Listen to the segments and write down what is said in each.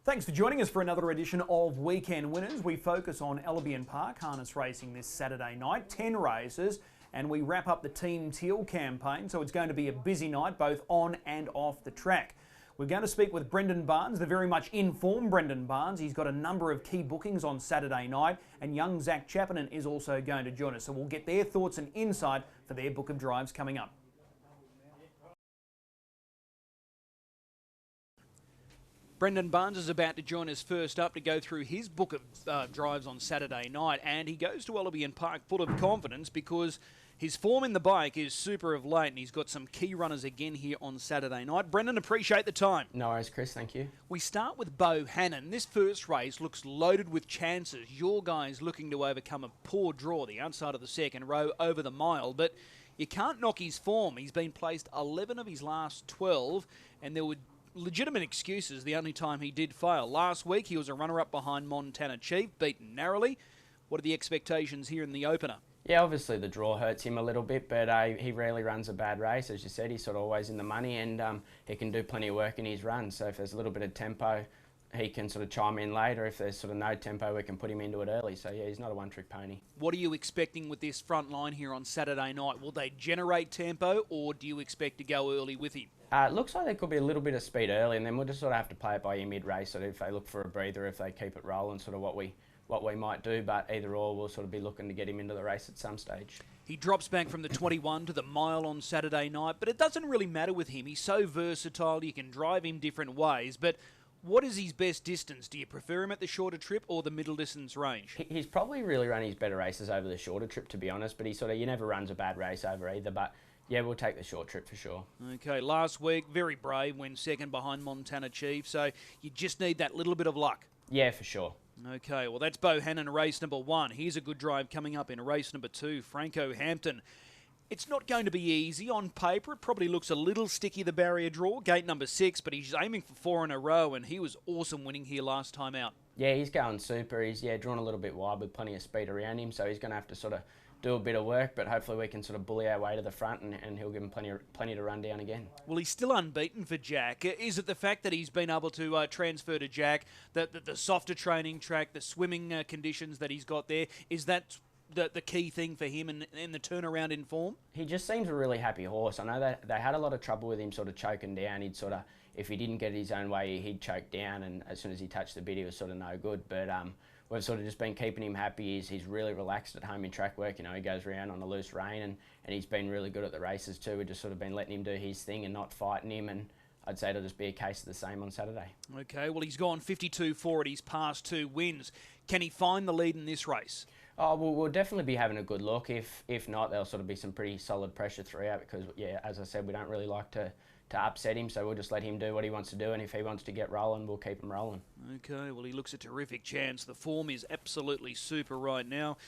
Thanks for joining us for another edition of Weekend Winners. We focus on Albion Park harness racing this Saturday night, 10 races, and we wrap up the Team TEAL campaign, so it's going to be a busy night both on and off the track. We're going to speak with Brendan Barnes, the very much informed Brendan Barnes. He's got a number of key bookings on Saturday night, and young Zac Chappenden is also going to join us, so we'll get their thoughts and insight for their book of drives coming up. Brendan Barnes is about to join us first up to go through his book of drives on Saturday night, and he goes to Albion Park full of confidence because his form in the bike is super of late, and he's got some key runners again here on Saturday night. Brendan, appreciate the time. No worries, Chris, thank you. We start with Hannon. This first race looks loaded with chances. Your guy's looking to overcome a poor draw, the outside of the second row over the mile, but you can't knock his form. He's been placed 11 of his last 12, and there were legitimate excuses the only time he did fail. Last week he was a runner-up behind Montana Chief, beaten narrowly. What are the expectations here in the opener? Yeah, obviously the draw hurts him a little bit, but he rarely runs a bad race. As you said, he's sort of always in the money, and he can do plenty of work in his run. So if there's a little bit of tempo, he can sort of chime in later. If there's sort of no tempo, we can put him into it early. So yeah, he's not a one-trick pony. What are you expecting with this front line here on Saturday night? Will they generate tempo, or do you expect to go early with him? It looks like there could be a little bit of speed early, and then we'll just sort of have to play it by ear mid-race. Sort of if they look for a breather, if they keep it rolling, sort of what we might do. But either or, we'll sort of be looking to get him into the race at some stage. He drops back from the 21 to the mile on Saturday night, but it doesn't really matter with him. He's so versatile, you can drive him different ways. But what is his best distance? Do you prefer him at the shorter trip or the middle distance range? He's probably really run his better races over the shorter trip, to be honest, but he never runs a bad race over either. But yeah, we'll take the short trip for sure. Okay, last week, very brave, went second behind Montana Chief, so you just need that little bit of luck. Yeah, for sure. Okay, well, that's Hannon, race number 1. Here's a good drive coming up in race number 2, Franco Hampton. It's not going to be easy on paper. It probably looks a little sticky, the barrier draw, gate number 6, but he's aiming for 4 in a row, and he was awesome winning here last time out. Yeah, he's going super. He's drawn a little bit wide with plenty of speed around him, so he's going to have to sort of do a bit of work, but hopefully we can sort of bully our way to the front, and he'll give him plenty to run down again. Well, he's still unbeaten for Jack. Is it the fact that he's been able to transfer to Jack, the softer training track, the swimming conditions that he's got there, is that the key thing for him and the turnaround in form? He just seems a really happy horse. I know that they had a lot of trouble with him sort of choking down. He'd sort of, if he didn't get his own way, he'd choke down, and as soon as he touched the bit, he was sort of no good. But we've sort of just been keeping him happy. He's really relaxed at home in track work. You know, he goes around on a loose rein, and he's been really good at the races too. We've just sort of been letting him do his thing and not fighting him, and I'd say it'll just be a case of the same on Saturday. Okay, well, he's gone 52-4 at his past 2 wins. Can he find the lead in this race? Oh, well, we'll definitely be having a good look. If not, there'll sort of be some pretty solid pressure throughout because, yeah, as I said, we don't really like to upset him, so we'll just let him do what he wants to do, and if he wants to get rolling, we'll keep him rolling. Okay, well, he looks a terrific chance. The form is absolutely super right now.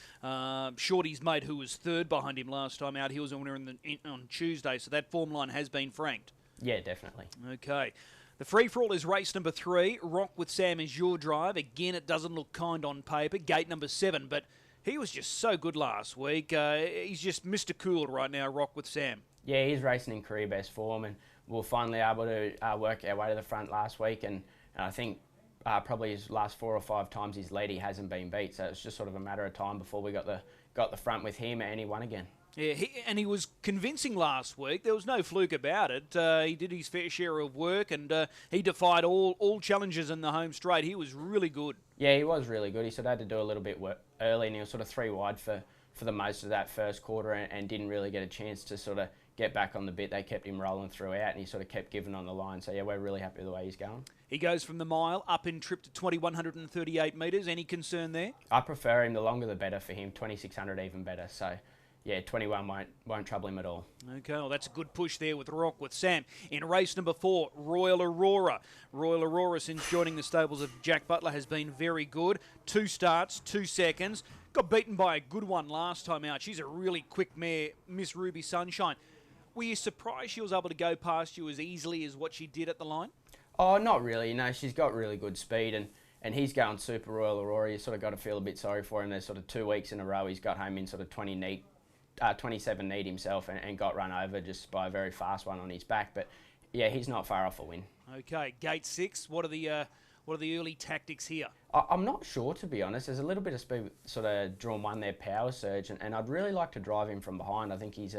Shorty's mate, who was 3rd behind him last time out, he was a winner on Tuesday, so that form line has been franked. Yeah, definitely. Okay. The free-for-all is race number 3. Rock with Sam is your drive. Again, it doesn't look kind on paper. Gate number 7, but he was just so good last week. He's just Mr. Cool right now, Rock with Sam. Yeah, he's racing in career best form, and we're finally able to work our way to the front last week, and I think probably his last 4 or 5 times he's led, he hasn't been beat, so it's just sort of a matter of time before we got the front with him, and he won again. Yeah, he was convincing last week. There was no fluke about it. He did his fair share of work, and he defied all challenges in the home straight. He was really good. Yeah, he was really good. He sort of had to do a little bit early, and he was sort of 3 wide for the most of that first quarter, and didn't really get a chance to sort of get back on the bit. They kept him rolling throughout, and he sort of kept giving on the line. So yeah, we're really happy with the way he's going. He goes from the mile up in trip to 2,138 metres. Any concern there? I prefer him. The longer the better for him. 2,600 even better. So yeah, 21 won't trouble him at all. Okay, well, that's a good push there with Rock with Sam. In race number 4, Royal Aurora. Royal Aurora, since joining the stables of Jack Butler, has been very good. 2 starts, 2 seconds. Got beaten by a good one last time out. She's a really quick mare, Miss Ruby Sunshine. Were you surprised she was able to go past you as easily as what she did at the line? Oh, not really. No, she's got really good speed, and he's going super. Royal Aurora. You sort of got to feel a bit sorry for him. There's sort of 2 weeks in a row he's got home in sort of 27 neat himself, and got run over just by a very fast one on his back. But yeah, he's not far off a win. Okay, gate 6. What are the What are the early tactics here? I'm not sure, to be honest. There's a little bit of speed, sort of drawn one there, Power Surge, and I'd really like to drive him from behind. I think he's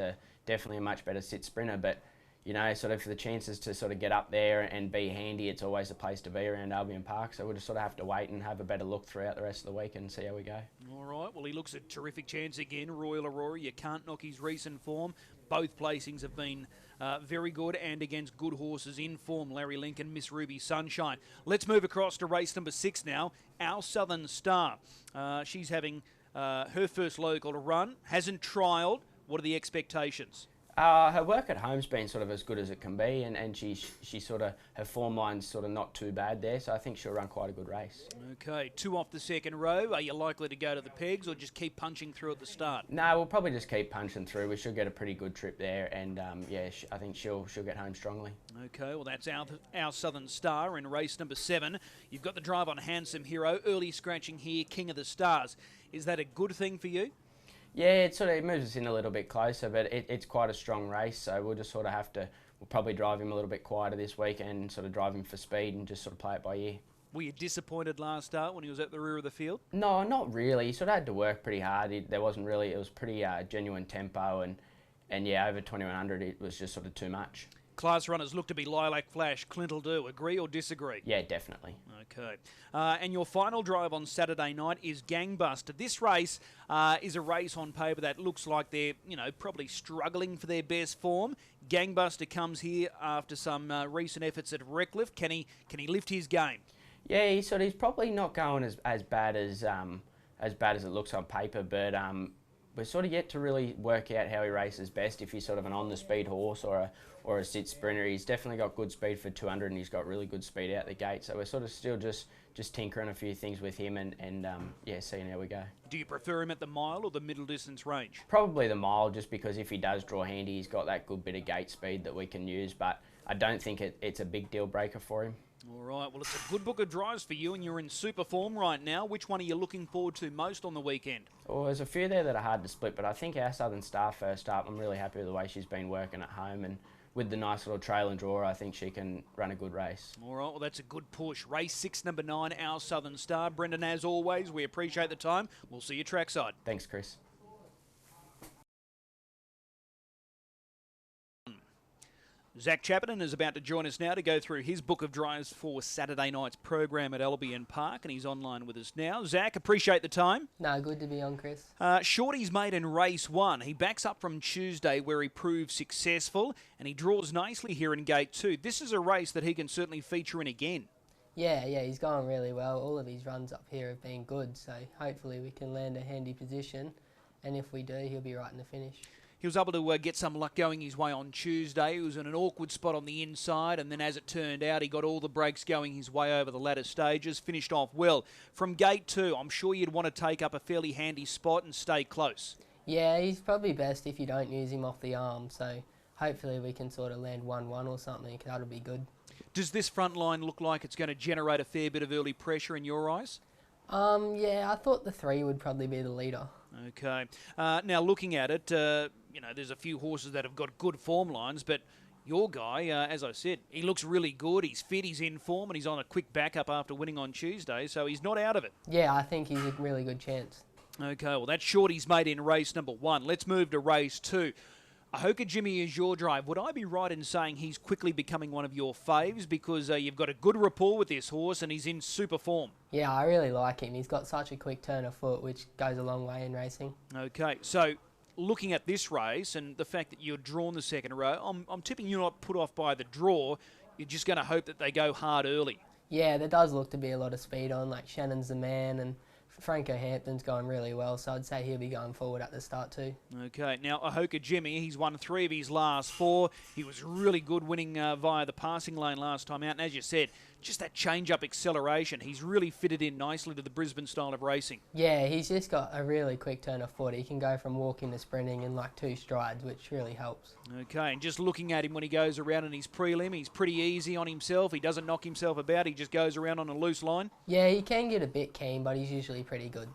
definitely a much better sit sprinter, but you know, sort of for the chances to sort of get up there and be handy, it's always a place to be around Albion Park. So we'll just sort of have to wait and have a better look throughout the rest of the week and see how we go. All right, well, he looks a terrific chance again. Royal Aurora, you can't knock his recent form. Both placings have been very good and against good horses in form. Larry Lincoln, Miss Ruby Sunshine. Let's move across to race number 6 now. Our Southern Star. She's having her first local to run. Hasn't trialled. What are the expectations? Her work at home's been sort of as good as it can be, and she sort of, her form line's sort of not too bad there, so I think she'll run quite a good race. Okay, 2 off the second row. Are you likely to go to the pegs or just keep punching through at the start? No, we'll probably just keep punching through. We should get a pretty good trip there, and yeah, I think she'll get home strongly. Okay, well that's our Southern Star in race number 7. You've got the drive on Handsome Hero, early scratching here, King of the Stars. Is that a good thing for you? Yeah, it moves us in a little bit closer, but it's quite a strong race, so we'll just sort of we'll probably drive him a little bit quieter this week and sort of drive him for speed and just sort of play it by ear. Were you disappointed last start when he was at the rear of the field? No, not really. He sort of had to work pretty hard. It was pretty genuine tempo, and yeah, over 2100 it was just sort of too much. Class runners look to be Lilac, Flash, Clint'll do. Agree or disagree? Yeah, definitely. Okay. And your final drive on Saturday night is Gangbuster. This race is a race on paper that looks like they're, probably struggling for their best form. Gangbuster comes here after some recent efforts at Redcliffe. Can he lift his game? Yeah, he's probably not going as bad as it looks on paper, but we're sort of yet to really work out how he races best. If he's sort of an on-the-speed horse or a sit sprinter, he's definitely got good speed for 200, and he's got really good speed out the gate. So we're sort of still just tinkering a few things with him, and yeah, seeing how we go. Do you prefer him at the mile or the middle distance range? Probably the mile, just because if he does draw handy, he's got that good bit of gate speed that we can use. But I don't think it's a big deal breaker for him. All right, well, it's a good book of drives for you, and you're in super form right now. Which one are you looking forward to most on the weekend? Well, there's a few there that are hard to split, but I think our Southern Star first up. I'm really happy with the way she's been working at home, and with the nice little trail and draw, I think she can run a good race. All right, well, that's a good push. Race 6, number 9, Our Southern Star. Brendan, as always, we appreciate the time. We'll see you trackside. Thanks, Chris. Zac Chappenden is about to join us now to go through his book of drives for Saturday night's program at Albion Park, and he's online with us now. Zac, appreciate the time. No, good to be on, Chris. Shorty's made in race 1. He backs up from Tuesday where he proved successful, and he draws nicely here in gate 2. This is a race that he can certainly feature in again. Yeah, he's going really well. All of his runs up here have been good, so hopefully we can land a handy position, and if we do, he'll be right in the finish. He was able to get some luck going his way on Tuesday. He was in an awkward spot on the inside, and then as it turned out, he got all the breaks going his way over the latter stages, finished off well. From gate 2, I'm sure you'd want to take up a fairly handy spot and stay close. Yeah, he's probably best if you don't use him off the arm, so hopefully we can sort of land 1-1 or something. That'll be good. Does this front line look like it's going to generate a fair bit of early pressure in your eyes? Yeah, I thought the 3 would probably be the leader. Okay. Now, looking at it, there's a few horses that have got good form lines, but your guy, as I said, he looks really good. He's fit, he's in form, and he's on a quick backup after winning on Tuesday, so he's not out of it. Yeah, I think he's a really good chance. Okay, well, that's Shorty's made in race number 1. Let's move to race 2. Ohoka Jimmy is your drive. Would I be right in saying he's quickly becoming one of your faves because you've got a good rapport with this horse and he's in super form? Yeah, I really like him. He's got such a quick turn of foot, which goes a long way in racing. Okay, so looking at this race and the fact that you're drawn the second row, I'm tipping you're not put off by the draw. You're just going to hope that they go hard early. Yeah, there does look to be a lot of speed on, like Shannon's the man and Franco Hampton's going really well, so I'd say he'll be going forward at the start too. Okay, now Ohoka Jimmy, he's won 3 of his last 4. He was really good winning via the passing lane last time out, and as you said, just that change-up acceleration. He's really fitted in nicely to the Brisbane style of racing. Yeah, he's just got a really quick turn of foot. He can go from walking to sprinting in like 2 strides, which really helps. Okay, and just looking at him when he goes around in his prelim, he's pretty easy on himself. He doesn't knock himself about. He just goes around on a loose line. Yeah, he can get a bit keen, but he's usually pretty good.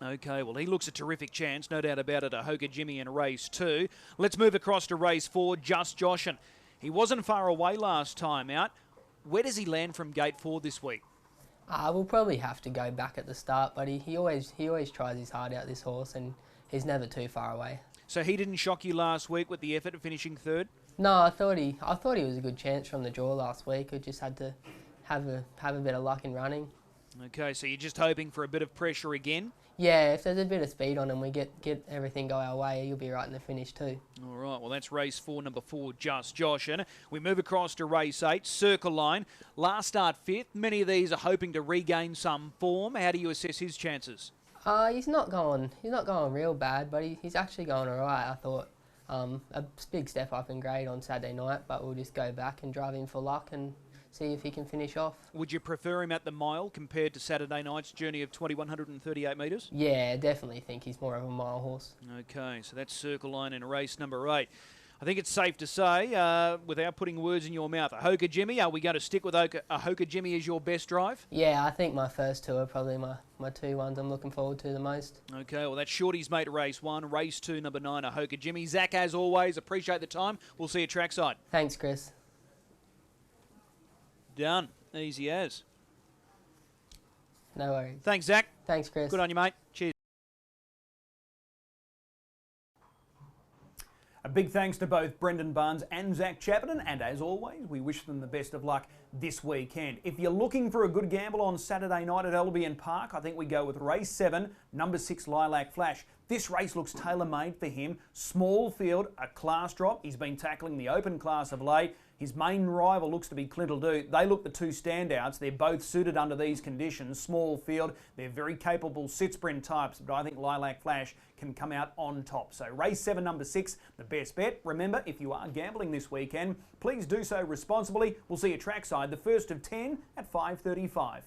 Okay, well, he looks a terrific chance, no doubt about it, Ohoka Jimmy in race 2. Let's move across to race 4, Just Joshin. He wasn't far away last time out. Where does he land from gate 4 this week? We'll probably have to go back at the start, but he always tries his heart out, this horse, and he's never too far away. So he didn't shock you last week with the effort of finishing third? No, I thought he was a good chance from the draw last week. We just had to have a bit of luck in running. Okay, so you're just hoping for a bit of pressure again? Yeah, if there's a bit of speed on him, we get everything go our way, you'll be right in the finish too. All right, well, that's race 4, number 4, Just Josh. And we move across to race 8, Circle Line. Last start 5th. Many of these are hoping to regain some form. How do you assess his chances? He's not going real bad, but he's actually going all right, I thought. A big step up in grade on Saturday night, but we'll just go back and drive in for luck and see if he can finish off. Would you prefer him at the mile compared to Saturday night's journey of 2,138 metres? Yeah, definitely think he's more of a mile horse. Okay, so that's Circle Line in race number 8. I think it's safe to say, without putting words in your mouth, Ohoka Jimmy, are we going to stick with Ohoka Jimmy as your best drive? Yeah, I think my first two are probably my two ones I'm looking forward to the most. Okay, well, that's Shorty's mate race 1, race 2, number 9, Ohoka Jimmy. Zac, as always, appreciate the time. We'll see you trackside. Thanks, Chris. Done. Easy as. No worries. Thanks, Zac. Thanks, Chris. Good on you, mate. Cheers. A big thanks to both Brendan Barnes and Zac Chappenden, and as always, we wish them the best of luck this weekend. If you're looking for a good gamble on Saturday night at Albion Park, I think we go with race 7, number 6, Lilac Flash. This race looks tailor-made for him. Small field, a class drop. He's been tackling the open class of late. His main rival looks to be Clintledoo. They look the two standouts. They're both suited under these conditions. Small field. They're very capable sit-sprint types, but I think Lilac Flash can come out on top. So race 7, number 6, the best bet. Remember, if you are gambling this weekend, please do so responsibly. We'll see you trackside, the first of 10 at 5:35.